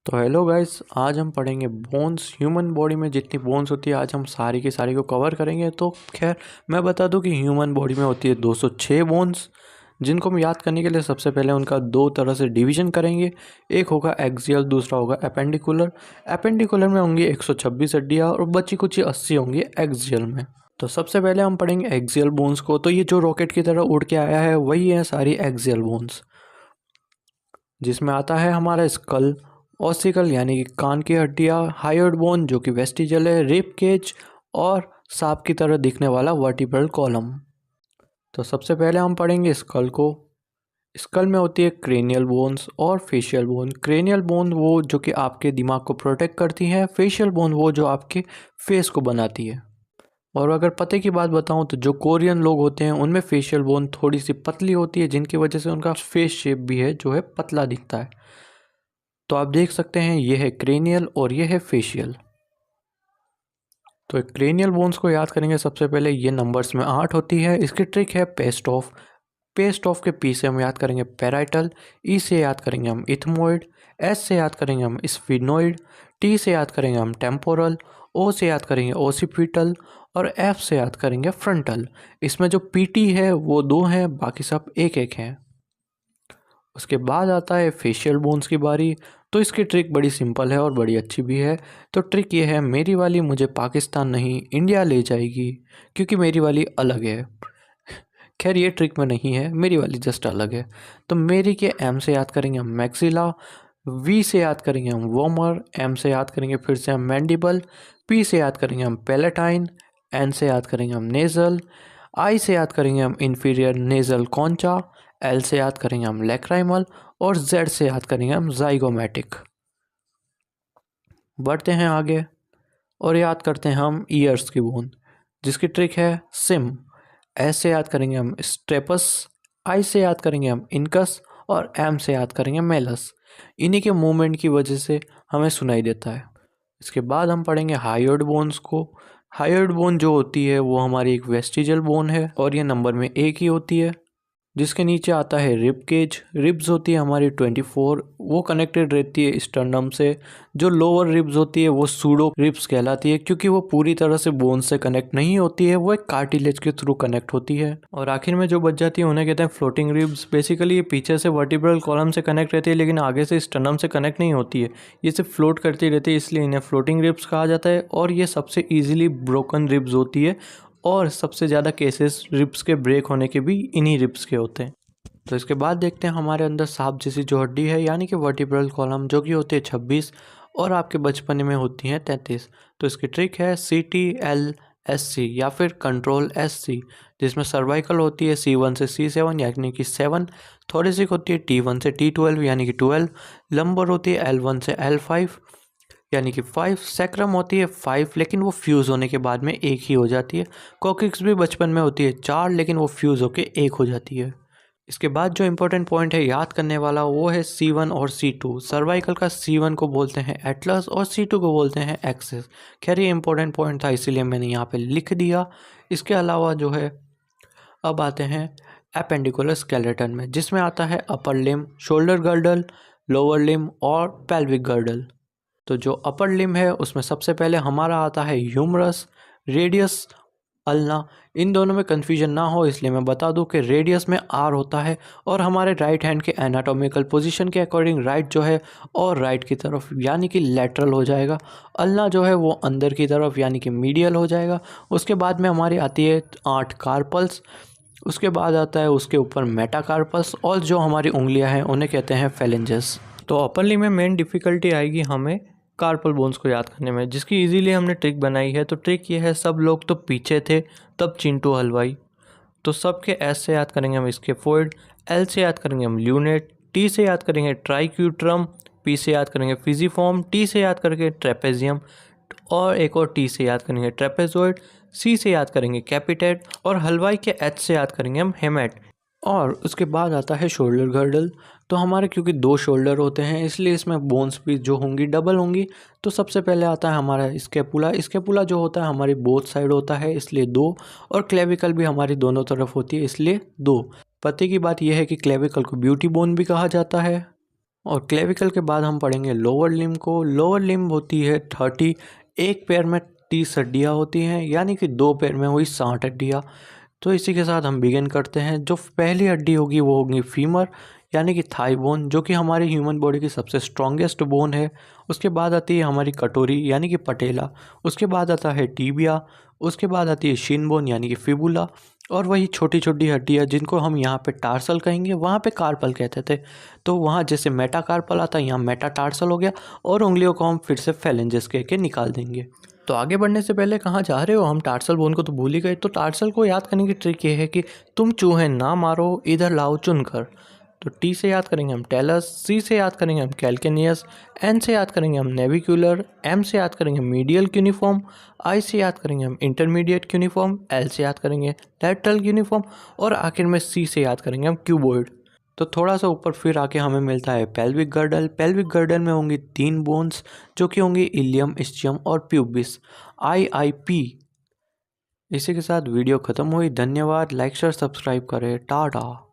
तो hello guys, आज हम पढ़ेंगे बोन्स। ह्यूमन बॉडी में जितनी बोन्स होती है आज हम सारी की सारी को कवर करेंगे। तो खैर मैं बता दूं कि ह्यूमन बॉडी में होती है 206 बोन्स, जिनको हम याद करने के लिए सबसे पहले उनका दो तरह से डिवीजन करेंगे। एक होगा एक्सियल, दूसरा होगा एपेंडिकुलर। एपेंडिकुलर में होंगी 126 हड्डियाँ और बची कुछ 80 होंगी एक्सियल में। तो सबसे पहले हम पढ़ेंगे एक्सियल बोन्स को। तो ये जो रॉकेट की तरह उड़ के आया है वही है सारी एक्सियल बोन्स, जिसमें आता है हमारा स्कल, ऑसिकल यानी कि कान की हड्डियाँ, हायोइड बोन जो कि वेस्टिजल है, रिब केज और सांप की तरह दिखने वाला वर्टिब्रल कॉलम। तो सबसे पहले हम पढ़ेंगे स्कल को। स्कल में होती है क्रेनियल बोन्स और फेशियल बोन। क्रेनियल बोन वो जो कि आपके दिमाग को प्रोटेक्ट करती है, फेशियल बोन वो जो आपके फेस को बनाती है। और अगर पते की बात बताऊं तो जो कोरियन लोग होते हैं उनमें फेशियल बोन थोड़ी सी पतली होती है, जिनकी वजह से उनका फेस शेप भी है जो है पतला दिखता है। तो आप देख सकते हैं ये है क्रेनियल और ये है फेशियल। तो क्रेनियल बोन्स को याद करेंगे सबसे पहले, ये नंबर्स में 8 होती है। इसकी ट्रिक है पेस्ट ऑफ। पेस्ट ऑफ के पी से हम याद करेंगे पैराइटल, ई से याद करेंगे हम इथमोइड, एस से याद करेंगे हम स्फिनोइड, टी से याद करेंगे हम टेम्पोरल, ओ से याद करेंगे ओसिपिटल और एफ से याद करेंगे फ्रंटल। इसमें जो पीटी है वो 2 हैं, बाकी सब एक एक हैं। उसके बाद आता है फेशियल बोन्स की बारी। तो इसकी ट्रिक बड़ी सिंपल है और बड़ी अच्छी भी है। तो ट्रिक ये है, मेरी वाली मुझे पाकिस्तान नहीं इंडिया ले जाएगी, क्योंकि मेरी वाली अलग है। खैर ये ट्रिक में नहीं है, मेरी वाली जस्ट अलग है। तो मेरी के एम से याद करेंगे हम मैक्सिला, वी से याद करेंगे हम वोमर, एम से याद करेंगे फिर से हम मैंडिबल, पी से याद करेंगे हम पेलेटाइन, एन से याद करेंगे हम नेज़ल, आई से याद करेंगे हम इंफीरियर नेज़ल कॉन्चा, एल से याद करेंगे हम लैक्राइमल और जेड से याद करेंगे हम जाइगोमैटिक। बढ़ते हैं आगे और याद करते हैं हम ईयर्स की बोन, जिसकी ट्रिक है सिम। एस से याद करेंगे हम स्टेपस, आई से याद करेंगे हम इनकस और एम से याद करेंगे मेलस। इन्हीं के मूवमेंट की वजह से हमें सुनाई देता है। इसके बाद हम पढ़ेंगे हायोइड बोन्स को। हायोइड बोन जो होती है वो हमारी एक वेस्टिजल बोन है और ये नंबर में एक ही होती है। जिसके नीचे आता है रिब केज। रिब्स होती है हमारी 24, वो कनेक्टेड रहती है स्टर्नम से। जो लोअर रिब्स होती है वो सूडो रिब्स कहलाती है, क्योंकि वो पूरी तरह से बोन से कनेक्ट नहीं होती है, वो एक कार्टिलेज के थ्रू कनेक्ट होती है। और आखिर में जो बच जाती है उन्हें कहते हैं फ्लोटिंग रिब्स। बेसिकली ये पीछे से वर्टिब्रल कॉलम से कनेक्ट रहती है, लेकिन आगे से स्टर्नम से कनेक्ट नहीं होती है, ये सिर्फ फ्लोट करती रहती है, इसलिए इन्हें फ्लोटिंग रिब्स कहा जाता है। और ये सबसे ईजिली ब्रोकन रिब्स होती है और सबसे ज़्यादा केसेस रिब्स के ब्रेक होने के भी इन्हीं रिब्स के होते हैं। तो इसके बाद देखते हैं हमारे अंदर सांप जैसी जो हड्डी है यानी कि वर्टिब्रल कॉलम, जो कि होती है 26 और आपके बचपन में होती हैं 33। तो इसकी ट्रिक है CTLSC या फिर कंट्रोल SC, जिसमें सर्वाइकल होती है C1 से C7 यानी कि 7, थोरेसिक होती है T1 से T12 यानी कि 12, लंबर होती है L1 से L5 यानी कि 5, सैक्रम होती है 5 लेकिन वो फ्यूज़ होने के बाद में एक ही हो जाती है। कोकिक्स भी बचपन में होती है 4 लेकिन वो फ्यूज़ होके एक हो जाती है। इसके बाद जो इम्पोर्टेंट पॉइंट है याद करने वाला वो है C1 और C2। सर्वाइकल का C1 को बोलते हैं एटलस और C2 को बोलते हैं एक्सेस। खैर ये इम्पोर्टेंट पॉइंट था इसीलिए मैंने यहाँ पे लिख दिया। इसके अलावा जो है अब आते हैं एपेंडिकुलर स्केलेटन में, जिसमें आता है अपर लिम, शोल्डर गर्डल, लोअर लिम और पेल्विक गर्डल। तो जो अपर लिम है उसमें सबसे पहले हमारा आता है ह्यूमरस, रेडियस, अल्ना। इन दोनों में कन्फ्यूजन ना हो इसलिए मैं बता दूं कि रेडियस में आर होता है और हमारे राइट हैंड के एनाटॉमिकल पोजीशन के अकॉर्डिंग राइट जो है और राइट की तरफ यानी कि लेटरल हो जाएगा। अल्ना जो है वो अंदर की तरफ यानी कि मीडियल हो जाएगा। उसके बाद में हमारी आती है 8 कार्पल्स। उसके बाद आता है उसके ऊपर मेटाकार्पस और जो हमारी उंगलियां हैं उन्हें कहते हैं फेलेंजेस। तो अपर लिम में मेन डिफ़िकल्टी आएगी हमें कार्पल बोन्स को याद करने में, जिसकी इजीली हमने ट्रिक बनाई है। तो ट्रिक ये है, सब लोग तो पीछे थे तब चिंटू हलवाई। तो सबके एस से याद करेंगे हम स्केफोइड, एल से याद करेंगे हम ल्यूनेट, टी से याद करेंगे ट्राइक्यूट्रम, पी से याद करेंगे फिजिफॉर्म, टी से याद करेंगे ट्रेपेजियम और एक और टी से याद करेंगे ट्रेपेजोइड, सी से याद करेंगे कैपिटेट और हलवाई के एच से याद करेंगे हम हेमेट। और उसके बाद आता है शोल्डर गर्डल। तो हमारे क्योंकि 2 शोल्डर होते हैं इसलिए इसमें बोन्स भी जो होंगी डबल होंगी। तो सबसे पहले आता है हमारा स्केपुला। स्केपुला जो होता है हमारी बोथ साइड होता है इसलिए 2, और क्लेविकल भी हमारी दोनों तरफ होती है इसलिए 2। पते की बात यह है कि क्लेविकल को ब्यूटी बोन भी कहा जाता है। और क्लेविकल के बाद हम पढ़ेंगे लोअर लिम्ब को। लोअर लिम्ब होती है 30, एक पैर में 30 हड्डियाँ होती हैं, यानी कि 2 पैर में हुई 60 हड्डियाँ। तो इसी के साथ हम बिगिन करते हैं। जो पहली हड्डी होगी वो होगी फीमर, यानी कि थाई बोन, जो कि हमारी ह्यूमन बॉडी की सबसे स्ट्रॉन्गेस्ट बोन है। उसके बाद आती है हमारी कटोरी यानी कि पटेला। उसके बाद आता है टीबिया। उसके बाद आती है शिन बोन यानी कि फिबुला। और वही छोटी छोटी हड्डियाँ जिनको हम यहाँ पे टार्सल कहेंगे, वहाँ पे कार्पल कहते थे। तो वहाँ जैसे मेटाकार्पल आता है, यहाँ मेटाटार्सल हो गया। और उंगलियों को हम फिर से फेलेंजेस कह के निकाल देंगे। तो आगे बढ़ने से पहले कहाँ जा रहे हो? हम टार्सल बोन को तो भूल ही गए। तो टार्सल को याद करने की ट्रिक ये है कि तुम चूहे ना मारो, इधर लाओ चुनकर। तो टी से याद करेंगे हम टेलस, सी से याद करेंगे हम कैल्केनियस, एन से याद करेंगे हम नेविक्यूलर, एम से याद करेंगे मीडियल क्यूनिफॉर्म, आई से याद करेंगे हम इंटरमीडिएट क्यूनिफॉर्म, एल से याद करेंगे लैटरल क्यूनिफॉर्म, और आखिर में सी से याद करेंगे हम क्यूबॉइड। तो थोड़ा सा ऊपर फिर आके हमें मिलता है पेल्विक गर्डल। पेल्विक गर्डल में होंगी 3 बोन्स, जो कि होंगी इलियम, इस्चियम और प्यूबिस, IIP। इसी के साथ वीडियो ख़त्म हुई। धन्यवाद। लाइक शेयर सब्सक्राइब करें। टाटा।